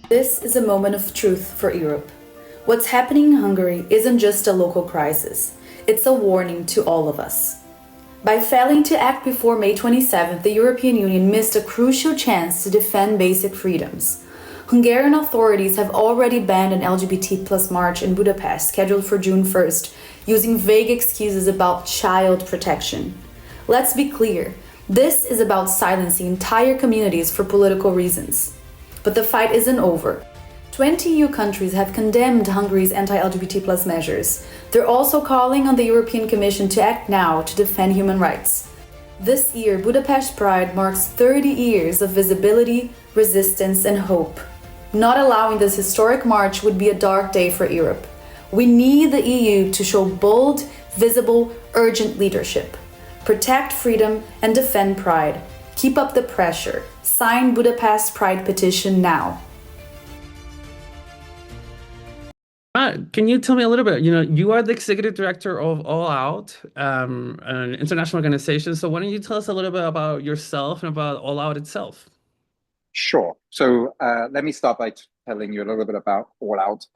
This is a moment of truth for Europe. What's happening in Hungary isn't just a local crisis, it's a warning to all of us. By failing to act before May 27th, the European Union missed a crucial chance to defend basic freedoms. Hungarian authorities have already banned an LGBT plus march in Budapest scheduled for June 1st, using vague excuses about child protection. Let's be clear, this is about silencing entire communities for political reasons. But the fight isn't over. 20 EU countries have condemned Hungary's anti-LGBT plus measures. They're also calling on the European Commission to act now to defend human rights. This year, Budapest Pride marks 30 years of visibility, resistance, and hope. Not allowing this historic march would be a dark day for Europe. We need the EU to show bold, visible, urgent leadership. Protect freedom and defend pride. Keep up the pressure. Sign Budapest Pride petition now. Can you tell me a little bit? You are the executive director of All Out, an international organization. So why don't you tell us a little bit about yourself and about All Out itself? Sure. So let me start by telling you a little bit about All Out.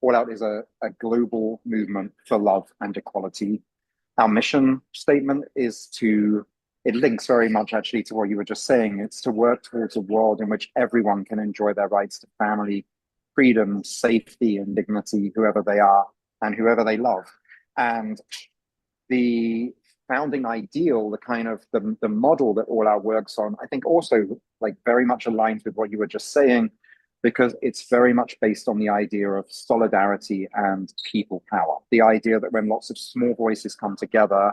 All Out is a global movement for love and equality. Our mission statement is it links very much actually to what you were just saying. It's to work towards a world in which everyone can enjoy their rights to family, freedom, safety, and dignity, whoever they are and whoever they love. And the founding ideal, the kind of the model that All Out works on, I think also like very much aligns with what you were just saying, because it's very much based on the idea of solidarity and people power. The idea that when lots of small voices come together,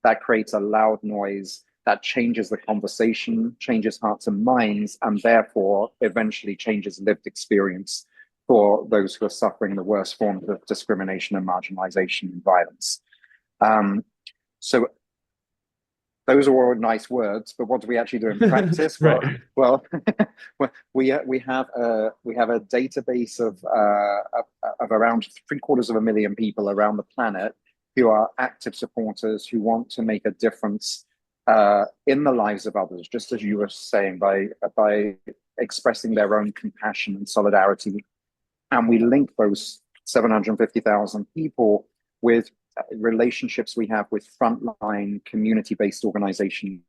that creates a loud noise that changes the conversation, changes hearts and minds, and therefore eventually changes lived experience for those who are suffering the worst forms of discrimination and marginalization and violence. So those are all nice words, but what do we actually do in practice? Right. Well, we have a database of around 750,000 people around the planet who are active supporters who want to make a difference in the lives of others, just as you were saying, by expressing their own compassion and solidarity. And we link those 750,000 people with relationships we have with frontline community-based organizations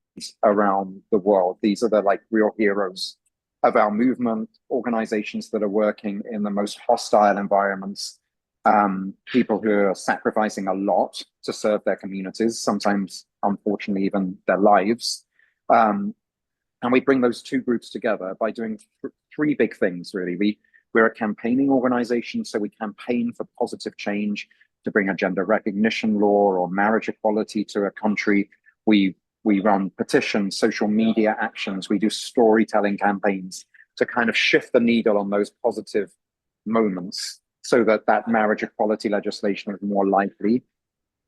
around the world. These are the like real heroes of our movement, organizations that are working in the most hostile environments, people who are sacrificing a lot to serve their communities, sometimes, unfortunately, even their lives. And we bring those two groups together by doing three big things, really. We're a campaigning organization, so we campaign for positive change, to bring a gender recognition law or marriage equality to a country. We run petitions, social media actions, we do storytelling campaigns to kind of shift the needle on those positive moments so that marriage equality legislation is more likely.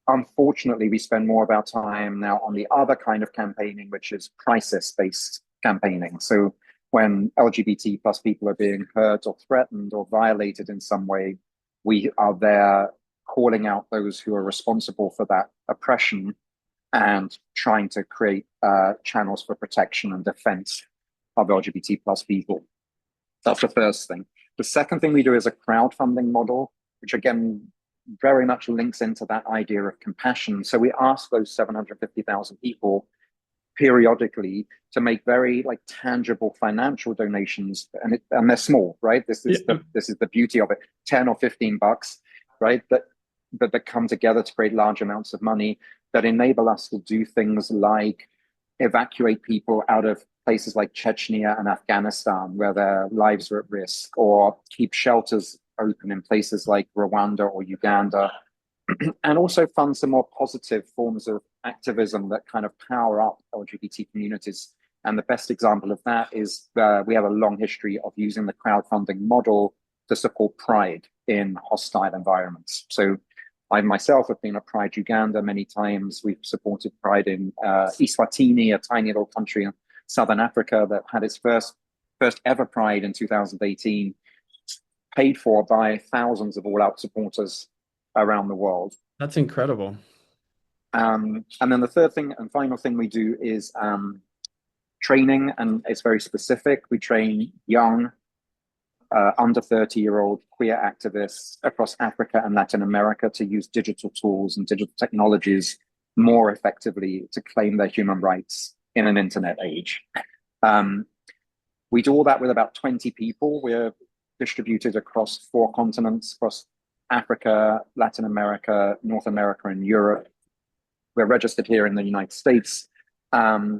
Unfortunately, we spend more of our time now on the other kind of campaigning, which is crisis-based campaigning. So when LGBT plus people are being hurt or threatened or violated in some way, we are there calling out those who are responsible for that oppression and trying to create channels for protection and defense of LGBT plus people. That's the first thing. The second thing we do is a crowdfunding model, which again, very much links into that idea of compassion. So we ask those 750,000 people periodically to make very like tangible financial donations, and they're small, right? This is the beauty of it. 10 or 15 bucks, right? That come together to create large amounts of money that enable us to do things like evacuate people out of places like Chechnya and Afghanistan, where their lives are at risk, or keep shelters open in places like Rwanda or Uganda, and also fund some more positive forms of activism that kind of power up LGBT communities. And the best example of that is we have a long history of using the crowdfunding model to support Pride in hostile environments. So I myself have been at Pride Uganda many times. We've supported Pride in Eswatini, a tiny little country in Southern Africa that had its first ever Pride in 2018, paid for by thousands of All Out supporters around the world. That's incredible. And then the third thing and final thing we do is training, and it's very specific. We train young under 30-year-old queer activists across Africa and Latin America to use digital tools and digital technologies more effectively to claim their human rights in an internet age. We do all that with about 20 people. We're distributed across 4 continents, across Africa, Latin America, North America, and Europe. We're registered here in the United States. Yeah,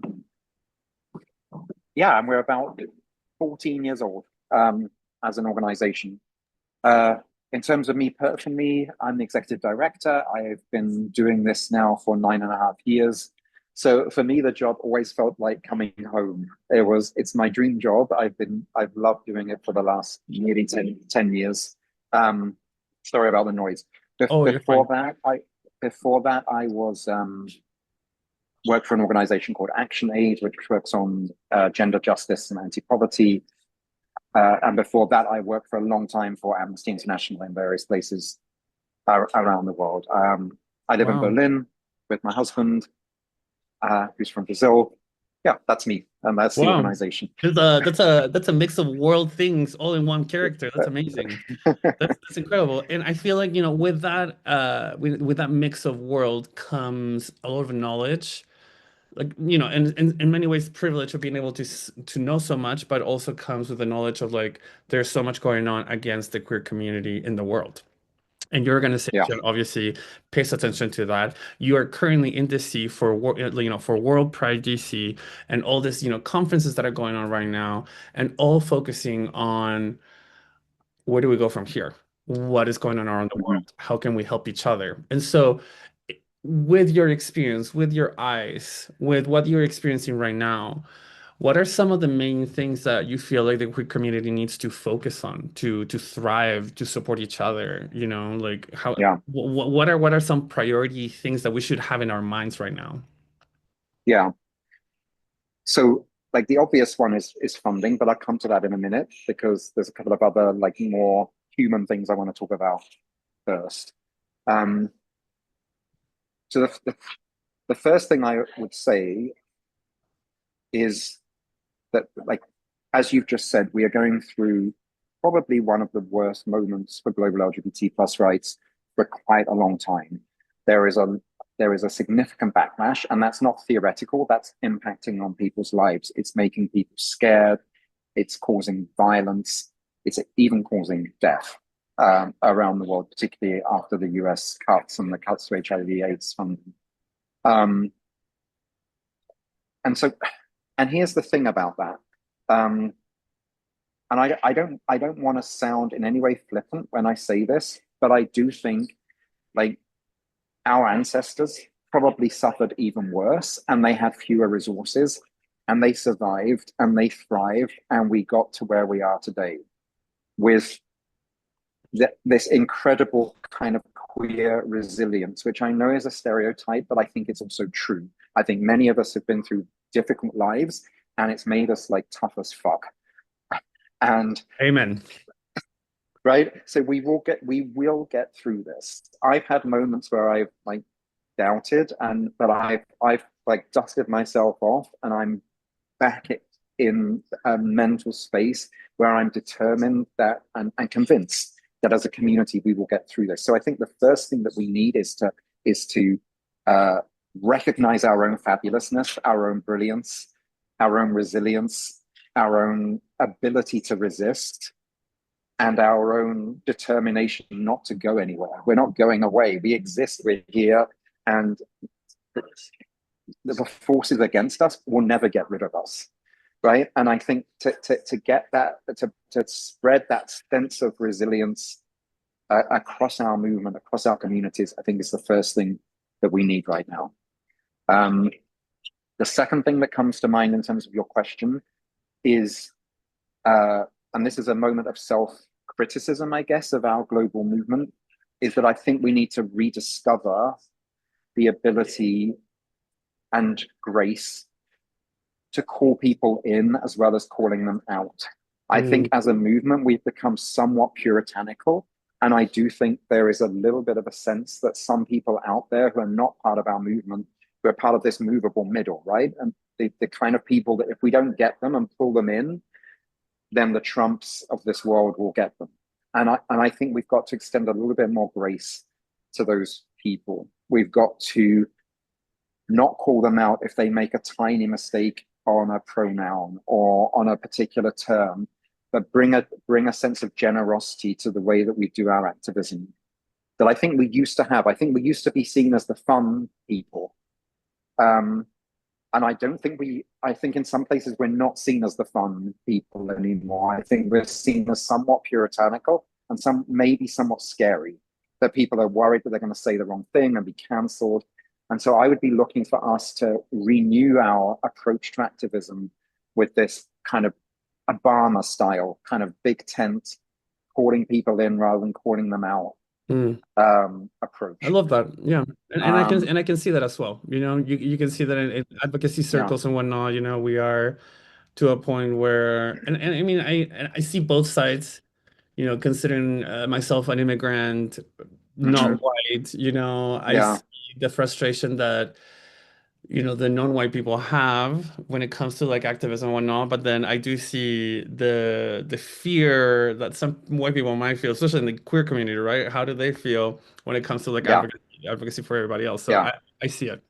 and we're about 14 years old as an organization. In terms of me personally, I'm the executive director. I've been doing this now for 9.5 years. So for me, the job always felt like coming home. It's my dream job. I've loved doing it for the last nearly 10 years. Sorry about the noise. Before that, I was worked for an organization called ActionAid, which works on gender justice and anti-poverty. And before that, I worked for a long time for Amnesty International in various places around the world. I live in Berlin with my husband, who's from Brazil. Yeah, that's me, and that's the organization. That's a mix of world things all in one character. That's amazing. That's incredible. And I feel like, with that with that mix of world comes a lot of knowledge, like, and in many ways privilege of being able to know so much, but also comes with the knowledge of, like, there's so much going on against the queer community in the world. And your organization obviously pays attention to that. You are currently in DC for World Pride DC and all this, conferences that are going on right now, and all focusing on where do we go from here? What is going on around the world? How can we help each other? And so, with your experience, with your eyes, with what you're experiencing right now, what are some of the main things that you feel like the queer community needs to focus on to thrive, to support each other? Like how? Yeah. What are some priority things that we should have in our minds right now? Yeah. So, like, the obvious one is funding, but I'll come to that in a minute because there's a couple of other, like, more human things I want to talk about first. So the first thing I would say is that, like, as you've just said, we are going through probably one of the worst moments for global LGBT plus rights for quite a long time. There is a significant backlash, and that's not theoretical. That's impacting on people's lives. It's making people scared. It's causing violence. It's even causing death around the world, particularly after the US cuts and the cuts to HIV/AIDS funding. And here's the thing about that. And I don't want to sound in any way flippant when I say this, but I do think, like, our ancestors probably suffered even worse, and they had fewer resources, and they survived and they thrived, and we got to where we are today with this incredible kind of queer resilience, which I know is a stereotype, but I think it's also true. I think many of us have been through difficult lives, and it's made us, like, tough as fuck. And amen. Right? So we will get through this. I've had moments where I've, like, doubted, but I've like dusted myself off, and I'm back in a mental space where I'm determined that and convinced that as a community we will get through this. So I think the first thing that we need is to recognize our own fabulousness, our own brilliance, our own resilience, our own ability to resist, and our own determination not to go anywhere. We're not going away. We exist. We're here, and the forces against us will never get rid of us, right? And I think to get that, to spread that sense of resilience across our movement, across our communities, I think is the first thing that we need right now. The second thing that comes to mind in terms of your question is, and this is a moment of self-criticism, I guess, of our global movement, is that I think we need to rediscover the ability and grace to call people in as well as calling them out. I think as a movement, we've become somewhat puritanical. And I do think there is a little bit of a sense that some people out there who are not part of our movement, who are part of this movable middle, right? And the kind of people that if we don't get them and pull them in, then the Trumps of this world will get them. And I think we've got to extend a little bit more grace to those people. We've got to not call them out if they make a tiny mistake on a pronoun or on a particular term, but bring a sense of generosity to the way that we do our activism that I think we used to have. I think we used to be seen as the fun people. And I think in some places we're not seen as the fun people anymore. I think we're seen as somewhat puritanical and maybe somewhat scary, that people are worried that they're going to say the wrong thing and be cancelled. And so I would be looking for us to renew our approach to activism with this kind of Obama style, kind of big tent, calling people in rather than calling them out approach. I love that. Yeah. And I can see that as well. You can see that in advocacy circles and whatnot, we are to a point where, and I mean, I see both sides, considering myself an immigrant, not white, I see the frustration that the non-white people have when it comes to like activism and whatnot, but then I do see the fear that some white people might feel, especially in the queer community, right? How do they feel when it comes to like advocacy for everybody else? So I see it.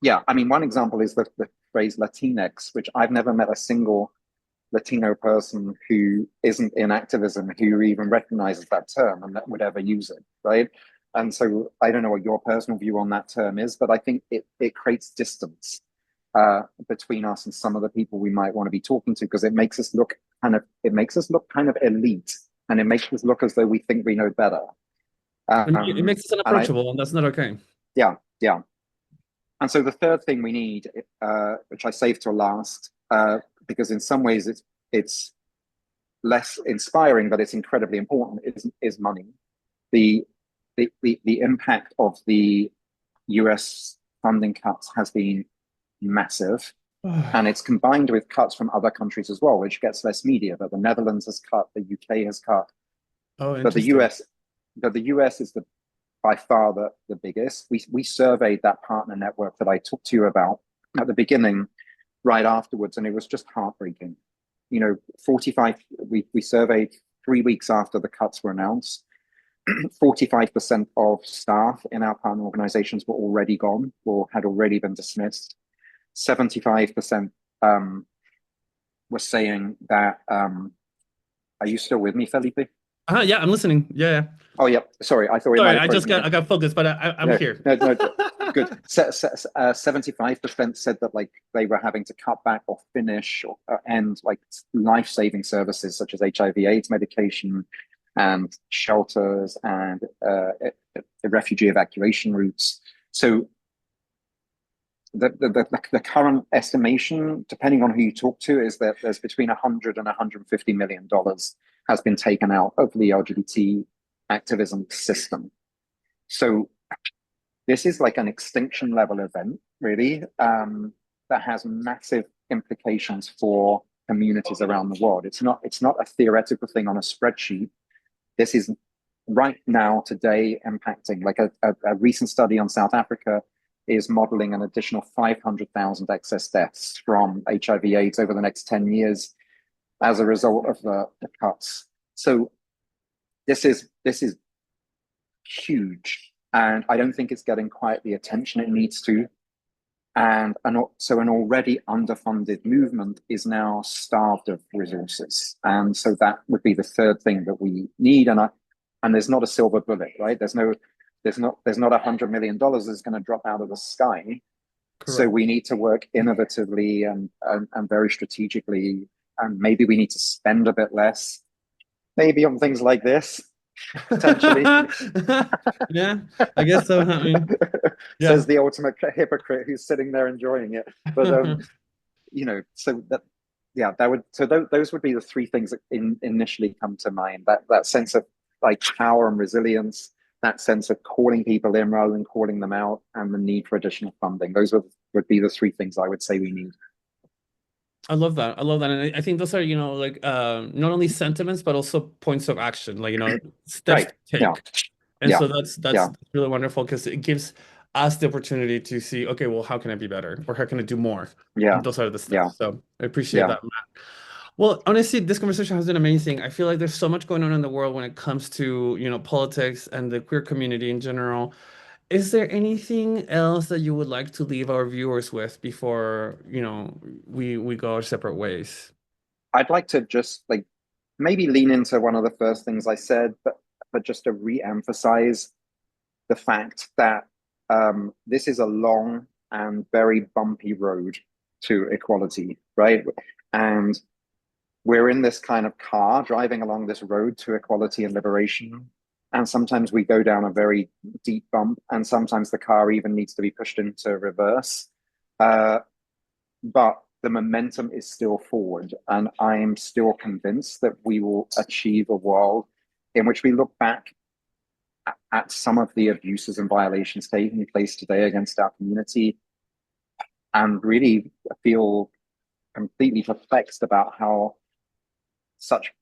Yeah, I mean, one example is the phrase Latinx, which I've never met a single Latino person who isn't in activism who even recognizes that term and that would ever use it, right? And so I don't know what your personal view on that term is, but I think it creates distance between us and some of the people we might want to be talking to, because it makes us look kind of elite, and it makes us look as though we think we know better. It makes us unapproachable, and that's not okay. Yeah. And so the third thing we need, which I saved till last, because in some ways it's less inspiring, but it's incredibly important, is money. The impact of the US funding cuts has been massive, and it's combined with cuts from other countries as well, which gets less media. But the Netherlands has cut, the UK has cut, but the US is by far the biggest. We surveyed that partner network that I talked to you about at the beginning, right afterwards, and it was just heartbreaking. 45. We surveyed 3 weeks after the cuts were announced. 45% of staff in our partner organizations were already gone or had already been dismissed. 75% were saying that. Are you still with me, Felipe? Yeah, I'm listening. Yeah. Oh, yeah. Sorry, I thought. Sorry, I got focused, but I'm here. No, good. 75% said that like they were having to cut back or finish or end like life-saving services such as HIV/AIDS medication and shelters and the refugee evacuation routes. So the current estimation, depending on who you talk to, is that there's between $100 and $150 million has been taken out of the LGBT activism system. So this is like an extinction level event, really, that has massive implications for communities around the world. It's not a theoretical thing on a spreadsheet. This is right now, today, impacting. Like a recent study on South Africa is modeling an additional 500,000 excess deaths from HIV/AIDS over the next 10 years as a result of the cuts. So this is huge, and I don't think it's getting quite the attention it needs to. And so an already underfunded movement is now starved of resources. And so that would be the third thing that we need. And there's not a silver bullet, right? There's not $100 million that's going to drop out of the sky. Correct. So we need to work innovatively and very strategically. And maybe we need to spend a bit less, maybe on things like this. Potentially. Yeah, I guess so. I mean, yeah. Says the ultimate hypocrite who's sitting there enjoying it. But so that, yeah, those would be the three things that initially come to mind. That sense of like power and resilience, that sense of calling people in rather than calling them out, and the need for additional funding. Those would be the three things I would say we need. I love that. And I think those are, like not only sentiments, but also points of action, like, steps to take. Yeah. And so that's really wonderful, because it gives us the opportunity to see, okay, well, how can I be better, or how can I do more? Yeah. And those are the steps. Yeah. So I appreciate that, Matt. Well, honestly, this conversation has been amazing. I feel like there's so much going on in the world when it comes to, politics and the queer community in general. Is there anything else that you would like to leave our viewers with before, we go our separate ways? I'd like to just like maybe lean into one of the first things I said, but just to re-emphasize the fact that this is a long and very bumpy road to equality, right? And we're in this kind of car driving along this road to equality and liberation. And sometimes we go down a very deep bump, and sometimes the car even needs to be pushed into reverse. But the momentum is still forward. And I'm still convinced that we will achieve a world in which we look back at some of the abuses and violations taking place today against our community and really feel completely perplexed about how such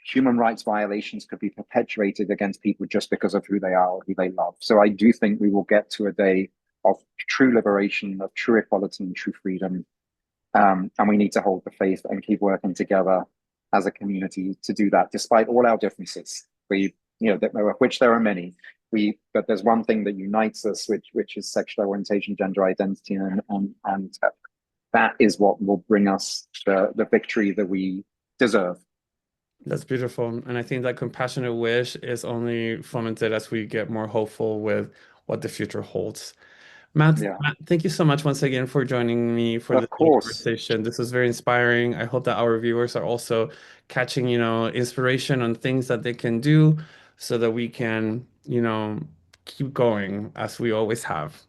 human rights violations could be perpetuated against people just because of who they are or who they love. So I do think we will get to a day of true liberation, of true equality and true freedom. And we need to hold the faith and keep working together as a community to do that, despite all our differences. Of which there are many. But there's one thing that unites us, which is sexual orientation, gender identity, and that is what will bring us the victory that we deserve. That's beautiful. And I think that compassionate wish is only fomented as we get more hopeful with what the future holds. Matt, Yeah, Matt, thank you so much once again for joining me for this of little course. conversation. This was very inspiring. I hope that our viewers are also catching, inspiration on things that they can do so that we can, keep going as we always have.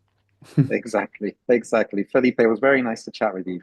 Exactly. Felipe, it was very nice to chat with you.